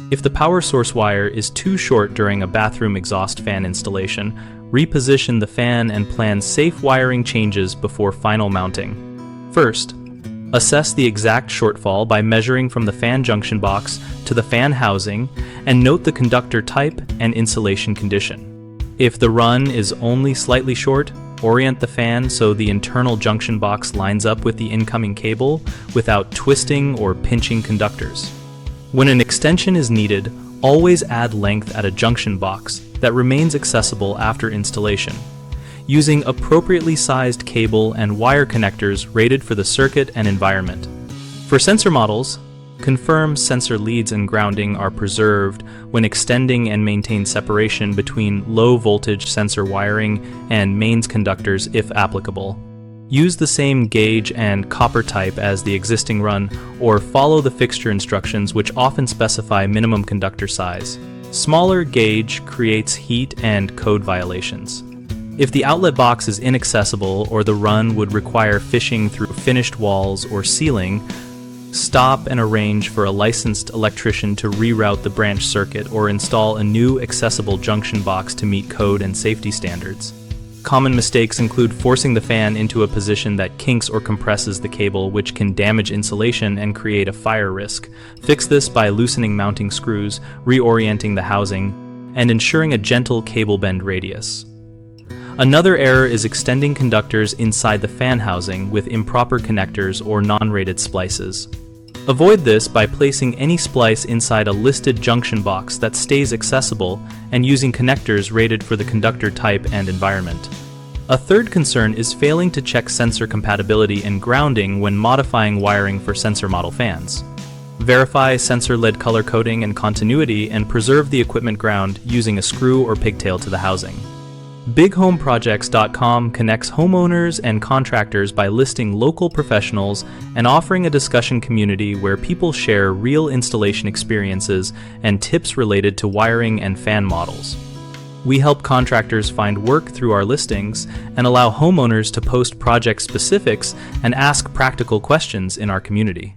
If the power source wire is too short during a bathroom exhaust fan installation, reposition the fan and plan safe wiring changes before final mounting. First, assess the exact shortfall by measuring from the fan junction box to the fan housing and note the conductor type and insulation condition. If the run is only slightly short, orient the fan so the internal junction box lines up with the incoming cable without twisting or pinching conductors. When an extension is needed, always add length at a junction box that remains accessible after installation, using appropriately sized cable and wire connectors rated for the circuit and environment. For sensor models, confirm sensor leads and grounding are preserved when extending and maintain separation between low voltage sensor wiring and mains conductors if applicable. Use the same gauge and copper type as the existing run or follow the fixture instructions, which often specify minimum conductor size. Smaller gauge creates heat and code violations. If the outlet box is inaccessible or the run would require fishing through finished walls or ceiling, stop and arrange for a licensed electrician to reroute the branch circuit or install a new accessible junction box to meet code and safety standards. Common mistakes include forcing the fan into a position that kinks or compresses the cable, which can damage insulation and create a fire risk. Fix this by loosening mounting screws, reorienting the housing, and ensuring a gentle cable bend radius. Another error is extending conductors inside the fan housing with improper connectors or non-rated splices. Avoid this by placing any splice inside a listed junction box that stays accessible and using connectors rated for the conductor type and environment. A third concern is failing to check sensor compatibility and grounding when modifying wiring for sensor model fans. Verify sensor lead color coding and continuity and preserve the equipment ground using a screw or pigtail to the housing. BigHomeProjects.com connects homeowners and contractors by listing local professionals and offering a discussion community where people share real installation experiences and tips related to wiring and fan models. We help contractors find work through our listings and allow homeowners to post project specifics and ask practical questions in our community.